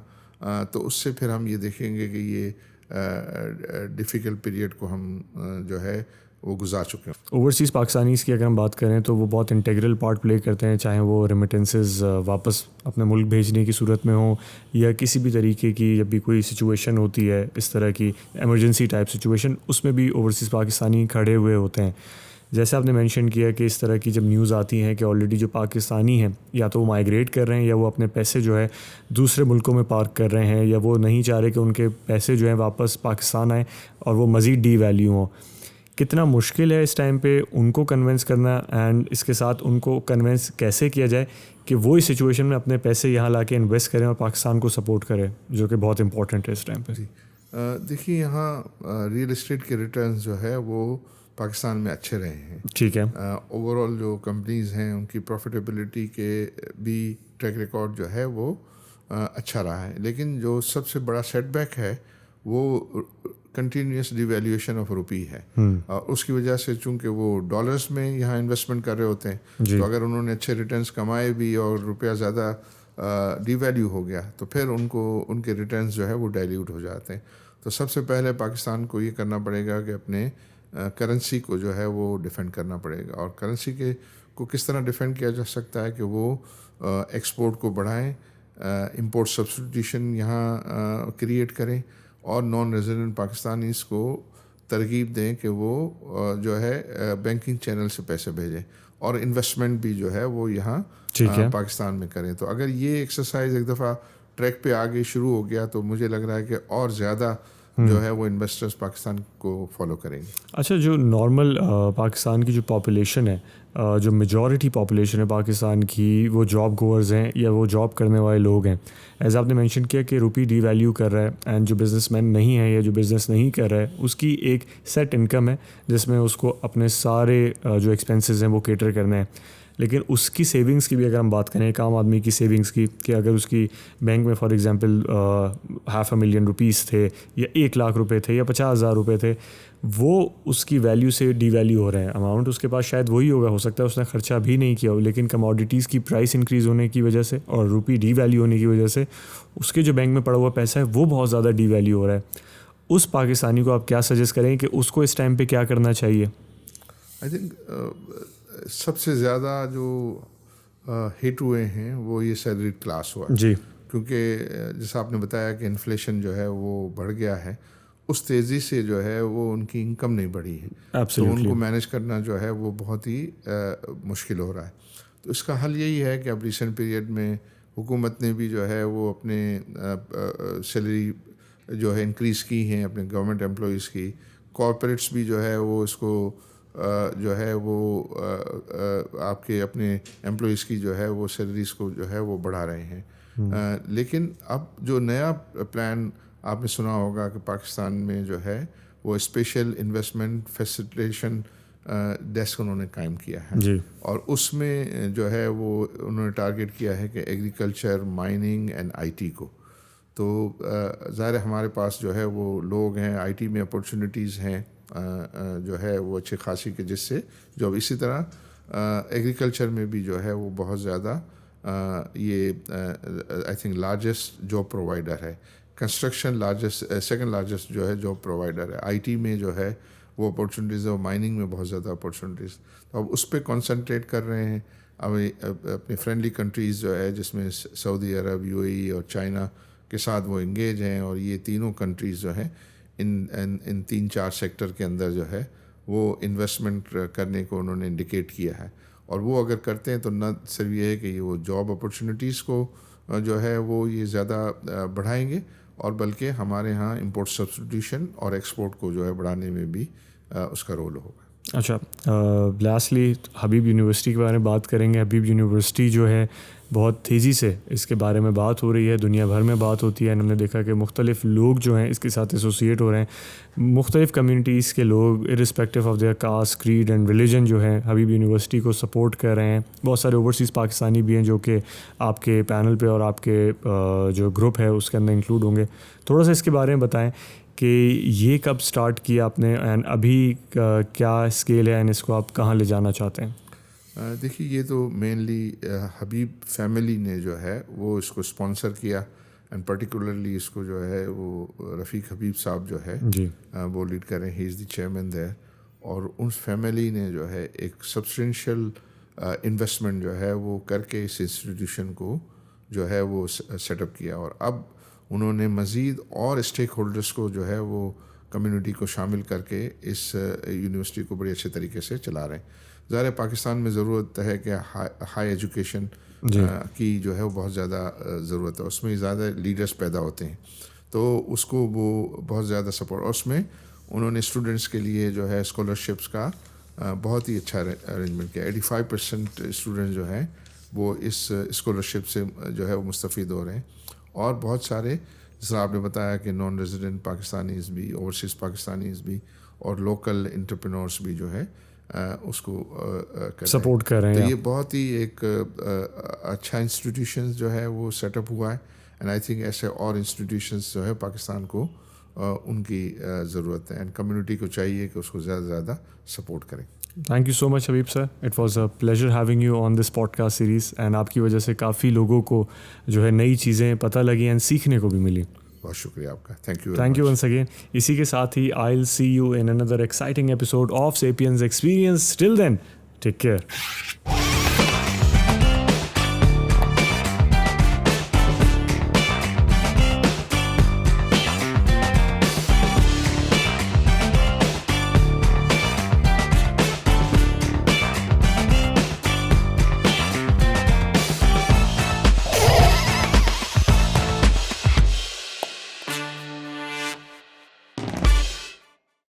تو اس سے پھر ہم یہ دیکھیں گے کہ یہ ڈیفیکلٹ پیریڈ کو ہم جو ہے وہ گزار چکے ہیں. اوورسیز پاکستانیز کی اگر ہم بات کریں تو وہ بہت انٹیگرل پارٹ پلے کرتے ہیں, چاہے وہ ریمیٹنسز واپس اپنے ملک بھیجنے کی صورت میں ہوں یا کسی بھی طریقے کی جب بھی کوئی سچویشن ہوتی ہے اس طرح کی ایمرجنسی ٹائپ سچویشن, اس میں بھی اوورسیز پاکستانی کھڑے ہوئے ہوتے ہیں. جیسے آپ نے مینشن کیا کہ اس طرح کی جب نیوز آتی ہیں کہ آلریڈی جو پاکستانی ہیں یا تو وہ مائیگریٹ کر رہے ہیں یا وہ اپنے پیسے جو ہے دوسرے ملکوں میں پارک کر رہے ہیں یا وہ نہیں چاہ رہے کہ ان کے پیسے جو ہیں واپس پاکستان آئیں اور وہ مزید ڈی ویلیو ہوں, کتنا مشکل ہے اس ٹائم پہ ان کو کنونس کرنا, اینڈ اس کے ساتھ ان کو کنونس کیسے کیا جائے کہ وہ اس سچویشن میں اپنے پیسے یہاں لا کے انویسٹ کریں اور پاکستان کو سپورٹ کریں, جو کہ بہت امپورٹنٹ ہے اس ٹائم پہ. دیکھیے یہاں ریئل اسٹیٹ کے ریٹرنز جو ہے وہ پاکستان میں اچھے رہے ہیں. ٹھیک ہے. اوور آل جو کمپنیز ہیں ان کی پروفیٹیبلٹی کے بھی ٹریک ریکارڈ جو ہے وہ اچھا رہا ہے, لیکن جو سب سے بڑا سیٹ بیک ہے وہ کنٹینیوس ڈی ویلیویشن آف روپی ہے. اور اس کی وجہ سے چونکہ وہ ڈالرز میں یہاں انویسٹمنٹ کر رہے ہوتے ہیں تو اگر انہوں نے اچھے ریٹرنز کمائے بھی اور روپیہ زیادہ ڈی ویلیو ہو گیا تو پھر ان کے ریٹرنز جو ہے وہ ڈائلیوٹ ہو جاتے ہیں. تو سب سے پہلے پاکستان کو یہ کرنا پڑے گا کہ اپنے کرنسی کو جو ہے وہ ڈیفینڈ کرنا پڑے گا. اور کرنسی کو کس طرح ڈیفینڈ کیا جا سکتا ہے کہ وہ ایکسپورٹ کو بڑھائیں, امپورٹ سبسٹیٹیوشن یہاں کریٹ کریں اور نان ریزیڈنٹ پاکستانیز کو ترغیب دیں کہ وہ جو ہے بینکنگ چینل سے پیسے بھیجیں اور انویسٹمنٹ بھی جو ہے وہ یہاں پاکستان میں کریں. تو اگر یہ ایکسرسائز ایک دفعہ ٹریک پہ آگے شروع ہو گیا تو مجھے لگ رہا ہے کہ اور زیادہ جو ہے وہ انویسٹرز پاکستان کو فالو کریں گے. اچھا, جو نارمل پاکستان کی جو پاپولیشن ہے, جو میجورٹی پاپولیشن ہے پاکستان کی, وہ جاب گوئرز ہیں یا وہ جاب کرنے والے لوگ ہیں. ایز آپ نے مینشن کیا کہ روپی ڈی ویلیو کر رہا ہے, اینڈ جو بزنس مین نہیں ہے یا جو بزنس نہیں کر رہا ہے اس کی ایک سیٹ انکم ہے جس میں اس کو اپنے سارے جو ایکسپینسز ہیں وہ کیٹر کرنا ہے. لیکن اس کی سیونگس کی بھی اگر ہم بات کریں, ایک عام آدمی کی سیونگس کی, کہ اگر اس کی بینک میں فار ایگزامپل 500,000 روپیز تھے یا 1,00,000 روپے تھے یا 50,000 روپے تھے, وہ اس کی ویلیو سے ڈی ویلیو ہو رہے ہیں. اماؤنٹ اس کے پاس شاید وہی ہوگا, ہو سکتا ہے اس نے خرچہ بھی نہیں کیا ہو, لیکن کموڈیٹیز کی پرائس انکریز ہونے کی وجہ سے اور روپی ڈی ویلیو ہونے کی وجہ سے اس کے جو بینک میں پڑا ہوا پیسہ ہے وہ بہت زیادہ ڈی ویلیو ہو رہا ہے. اس پاکستانی کو آپ کیا سجیسٹ کریں کہ اس کو اس ٹائم پہ کیا کرنا چاہیے؟ آئی تھنک سب سے زیادہ جو ہٹ ہوئے ہیں وہ یہ سیلریڈ کلاس ہوا جی, کیونکہ جیسا آپ نے بتایا کہ انفلیشن جو ہے وہ بڑھ گیا ہے, اس تیزی سے جو ہے وہ ان کی انکم نہیں بڑھی ہے, تو ان کو مینیج کرنا جو ہے وہ بہت ہی مشکل ہو رہا ہے. تو اس کا حل یہی ہے کہ اب ریسنٹ پیریڈ میں حکومت نے بھی جو ہے وہ اپنے سیلری جو ہے انکریز کی ہیں اپنے گورنمنٹ امپلائیز کی. کارپوریٹس بھی جو ہے وہ اس کو جو ہے وہ آپ کے اپنے امپلائیز کی جو ہے وہ سیلریز کو جو ہے وہ بڑھا رہے ہیں. لیکن اب جو نیا پلان آپ نے سنا ہوگا کہ پاکستان میں جو ہے وہ اسپیشل انویسٹمنٹ فیسیلیٹیشن ڈیسک انہوں نے قائم کیا ہے جی, اور اس میں جو ہے وہ انہوں نے ٹارگیٹ کیا ہے کہ agriculture, mining and I T کو. تو ظاہر ہمارے پاس جو ہے وہ لوگ ہیں, آئی ٹی میں اپارچونیٹیز ہیں جو ہے وہ اچھی خاصی کے, جس سے جو اب اسی طرح ایگریکلچر میں بھی جو ہے وہ بہت زیادہ یہ I think largest job provider ہے. کنسٹرکشن سیکنڈ لارجسٹ جو ہے جاب پرووائڈر ہے. آئی ٹی میں جو ہے وہ اپارچونیٹیز ہے, اور مائننگ میں بہت زیادہ اپارچونیٹیز. تو اب اس پہ کنسنٹریٹ کر رہے ہیں. اب اپنی فرینڈلی کنٹریز جو ہے جس میں سعودی عرب, یو اے ای اور چائنا کے ساتھ وہ انگیج ہیں, اور یہ تینوں کنٹریز جو ہیں ان 3-4 سیکٹر کے اندر جو ہے وہ انویسٹمنٹ کرنے کو انہوں نے انڈیکیٹ کیا ہے. اور وہ اگر کرتے ہیں تو نہ صرف یہ ہے کہ یہ وہ جاب اپارچونیٹیز کو جو ہے وہ یہ زیادہ بڑھائیں گے, اور بلکہ ہمارے ہاں امپورٹ سبسٹیٹیوشن اور ایکسپورٹ کو جو ہے بڑھانے میں بھی اس کا رول ہوگا. اچھا, لاسٹلی حبیب یونیورسٹی کے بارے میں بات کریں گے. حبیب یونیورسٹی جو ہے بہت تیزی سے اس کے بارے میں بات ہو رہی ہے, دنیا بھر میں بات ہوتی ہے. ہم نے دیکھا کہ مختلف لوگ جو ہیں اس کے ساتھ ایسوسیٹ ہو رہے ہیں, مختلف کمیونٹیز کے لوگ irrespective of their caste, creed and religion جو ہے حبیب یونیورسٹی کو سپورٹ کر رہے ہیں. بہت سارے اوورسیز پاکستانی بھی ہیں جو کہ آپ کے پینل پہ اور آپ کے جو گروپ ہے اس کے اندر انکلوڈ ہوں گے. تھوڑا سا اس کے بارے میں بتائیں کہ یہ کب سٹارٹ کیا آپ نے, اینڈ ابھی کیا اسکیل ہے, اینڈ اس کو آپ کہاں لے جانا چاہتے ہیں؟ دیکھیے, یہ تو مینلی حبیب فیملی نے جو ہے وہ اس کو اسپانسر کیا. اینڈ پرٹیکولرلی اس کو جو ہے وہ رفیق حبیب صاحب جو ہے جی وہ لیڈ کر رہے ہیں. ہی از دی چیئرمین دیر. اور اس فیملی نے جو ہے ایک سبسٹینشیل انویسٹمنٹ جو ہے وہ کر کے اس انسٹیٹیوشن کو جو ہے وہ سیٹ اپ کیا. اور اب انہوں نے مزید اور اسٹیک ہولڈرس کو جو ہے وہ کمیونٹی کو شامل کر کے اس یونیورسٹی کو بڑے اچھے طریقے سے چلا رہے ہیں. ظاہر ہے پاکستان میں ضرورت ہے کہ ہائی ایجوکیشن کی جو ہے وہ بہت زیادہ ضرورت ہے. اس میں زیادہ لیڈرس پیدا ہوتے ہیں تو اس کو وہ بہت زیادہ سپورٹ. اور اس میں انہوں نے اسٹوڈنٹس کے لیے جو ہے اسکالرشپس کا بہت ہی اچھا ارینجمنٹ کیا. 85% اسٹوڈنٹ جو ہیں وہ اس اسکالرشپ سے جو ہے وہ مستفید ہو رہے ہیں. اور بہت سارے جس طرح آپ نے بتایا کہ نان ریزیڈنٹ پاکستانیز بھی, اوورسیز پاکستانیز بھی, اور لوکل انٹرپرینورس بھی جو ہے اس کو سپورٹ کر رہے ہیں. تو یہ بہت ہی ایک اچھا انسٹیٹیوشنز جو ہے وہ سیٹ اپ ہوا ہے. اینڈ آئی تھنک ایسے اور انسٹیٹیوشنز جو ہے پاکستان کو ان کی ضرورت ہے. اینڈ کمیونٹی کو چاہیے کہ اس کو زیادہ سے زیادہ سپورٹ کریں. Thank you so much Habib sir. It was a pleasure having you on this podcast series. And آپ کی وجہ سے کافی لوگوں کو جو ہے نئی چیزیں پتہ لگی اینڈ سیکھنے کو بھی ملی. بہت شکریہ آپ کا. Thank you once again. اسی کے ساتھ ہی I will see you in another exciting episode of Sapiens experience. Till then take care.